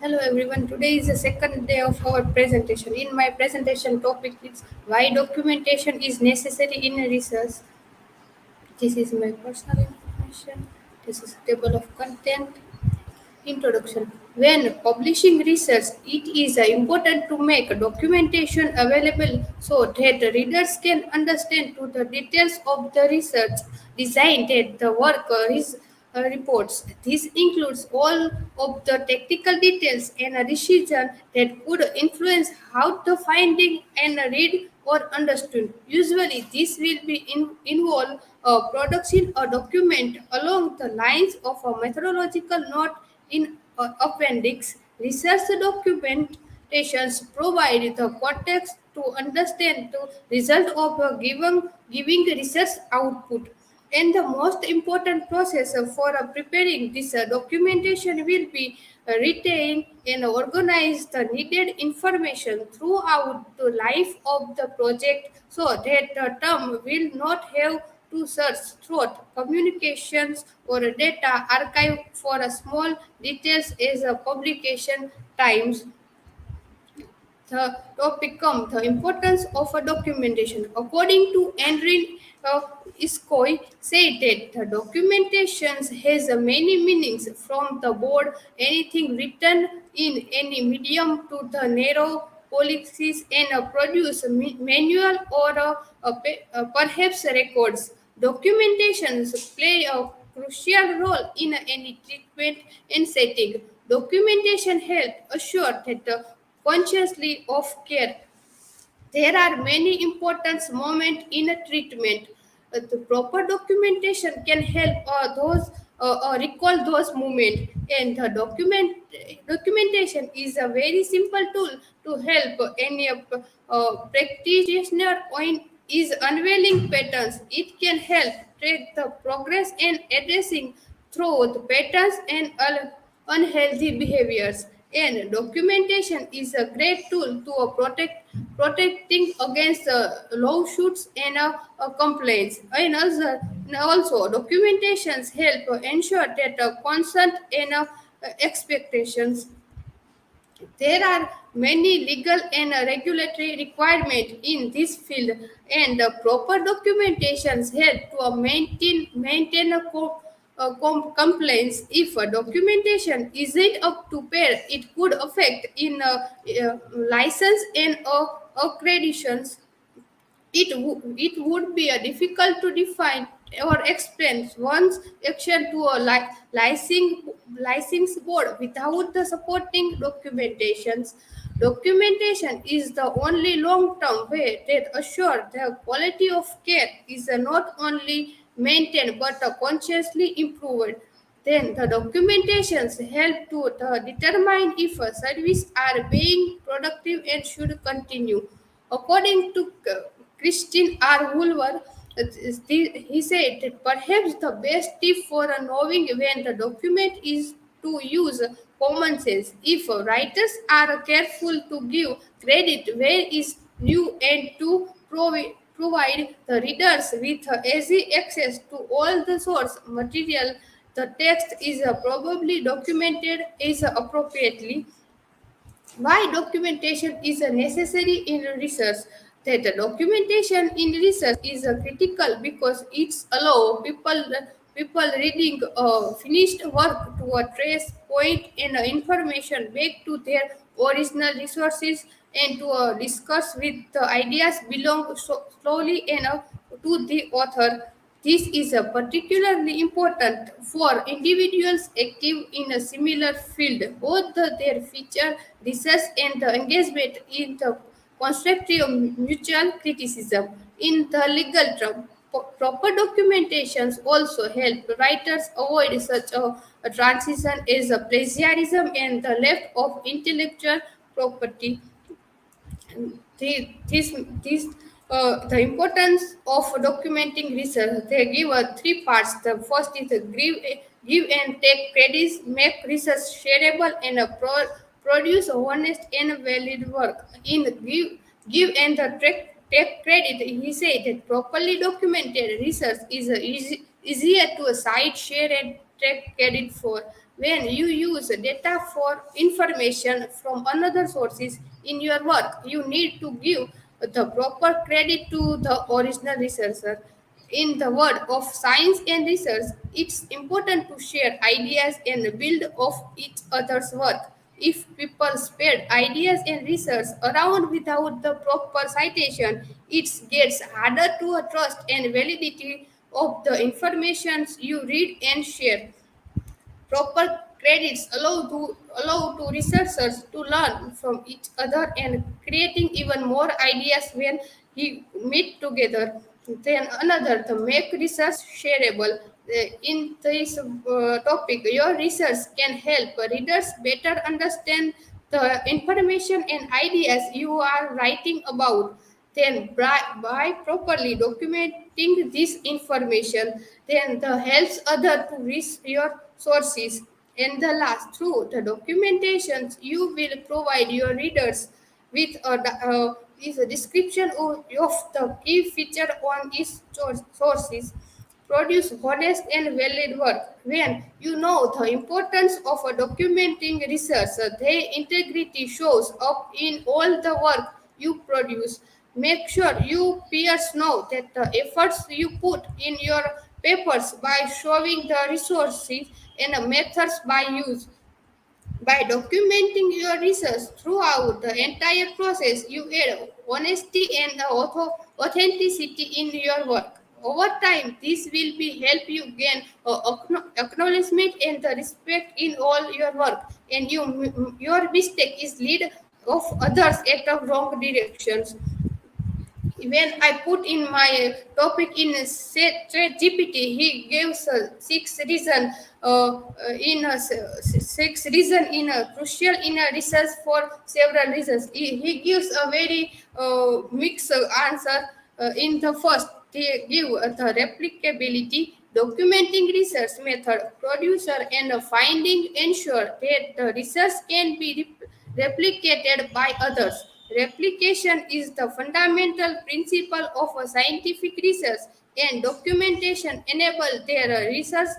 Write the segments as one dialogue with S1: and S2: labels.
S1: Hello everyone. Today is the second day of our presentation. In my presentation topic is why documentation is necessary in research. This is my personal information. This is table of content. Introduction. When publishing research, it is important to make documentation available so that readers can understand to the details of the research design that the work is reports. This includes all of the technical details and a decision that could influence how the finding and read or understood. Usually, this will be involve production a document along the lines of a methodological note in appendix. Research documentations provide the context to understand the result of a given giving research output. And the most important process for preparing this documentation will be retain and organize the needed information throughout the life of the project so that the term will not have to search through communications or data archive for a small details as a publication times. The topic comes the importance of a documentation. According to Andrew Iskoy, said that the documentation has many meanings from the board, anything written in any medium to the narrow policies and produce manual or perhaps records. Documentations play a crucial role in any treatment and setting. Documentation helps assure that the consciously of care. There are many important moments in a treatment. The proper documentation can help those recall those moments, and the documentation is a very simple tool to help any practitioner in is unveiling patterns. It can help track the progress and addressing through the patterns and unhealthy behaviors. And documentation is a great tool to protecting against lawsuits and complaints. And also documentations help ensure that consent and expectations. There are many legal and regulatory requirements in this field, and proper documentations help to maintain a complaints. If a documentation isn't up to par, it could affect in license and accreditations. It would be difficult to define or explain one's action to a licensing board without the supporting documentations. Documentation is the only long-term way that assure the quality of care is not only maintained but consciously improved. Then the documentations help to determine if a service are being productive and should continue. According to Christine R. Woolver, he said that perhaps the best tip for knowing when the document is to use common sense. If writers are careful to give credit where is due and to provide the readers with easy access to all the source material, the text is probably documented is appropriately. Why documentation is necessary in research? That the documentation in research is critical because it's allow people reading finished work to trace point and information back to their original resources and to discuss with the ideas belong slowly and to the author. This is particularly important for individuals active in a similar field. Both their feature research and the engagement in the constructive mutual criticism in the legal term. Proper documentations also help writers avoid such a transition as a plagiarism and the left of intellectual property. The importance of documenting research. They give three parts. The first is give and take credits, make research shareable, and produce honest and valid work. In give and the take credit, he said that properly documented research is easier to cite, share, and take credit for. When you use data for information from another sources in your work, you need to give the proper credit to the original researcher. In the world of science and research, it's important to share ideas and build off each other's work. If people spread ideas and research around without the proper citation, it gets harder to trust and validity of the information you read and share. Proper credits allow to researchers to learn from each other and creating even more ideas when we meet together. Then another, to make research shareable. In this topic, your research can help readers better understand the information and ideas you are writing about. Then by properly documenting this information, then the helps other to reach your sources. And the last, through the documentations, you will provide your readers with is a description of the key feature on each sources. Produce honest and valid work. When you know the importance of documenting research, their integrity shows up in all the work you produce. Make sure you peers know that the efforts you put in your papers by showing the resources and methods by use. By documenting your research throughout the entire process, you add honesty and authenticity in your work. Over time, this will be help you gain acknowledgement and the respect in all your work. And your mistake is lead of others at the wrong directions. When I put in my topic in ChatGPT, he gives six reason in six reason in a crucial in a research for several reasons. He gives a very mixed answer. In the first, they give the replicability, documenting research method, producer, and finding ensure that the research can be replicated by others. Replication is the fundamental principle of a scientific research, and documentation enable their research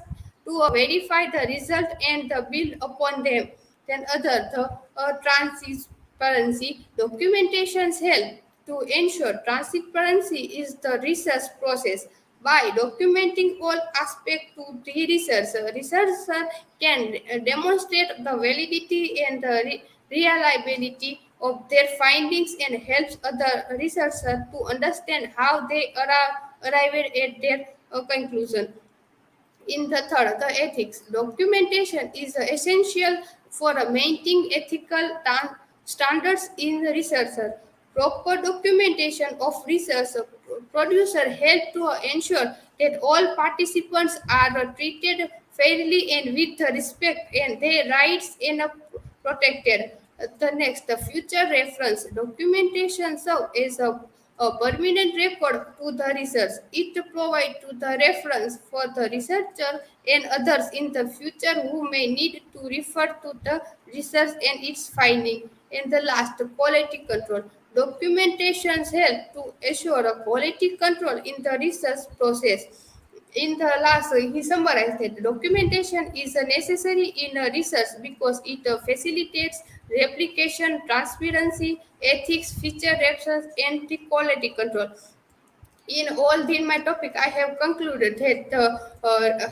S1: to verify the result and build upon them. Then other, the transparency documentations help to ensure transparency is the research process. By documenting all aspects to the research, a researcher can demonstrate the validity and the reliability of their findings and helps other researchers to understand how they arrived at their conclusion. In the third, the ethics. Documentation is essential for maintaining ethical standards in research. Proper documentation of research producer help to ensure that all participants are treated fairly and with respect and their rights and protected. The next, the future reference documentation serve is a permanent record to the research. It provides to the reference for the researcher and others in the future who may need to refer to the research and its finding. And the last, quality control. Documentations help to assure a quality control in the research process. In the last, he summarized that documentation is necessary in research because it facilitates replication, transparency, ethics, feature reference, and the quality control. In all in my topic, I have concluded that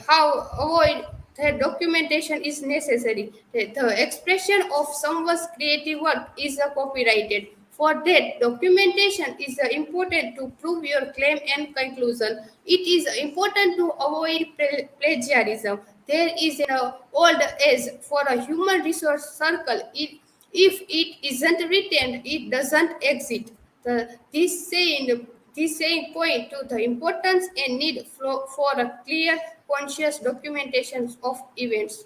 S1: how avoid that documentation is necessary. That the expression of someone's creative work is copyrighted. For that, documentation is important to prove your claim and conclusion. It is important to avoid plagiarism. There is an old age for a human resource circle. If it isn't written, it doesn't exist. This saying point to the importance and need for a clear, conscious documentation of events.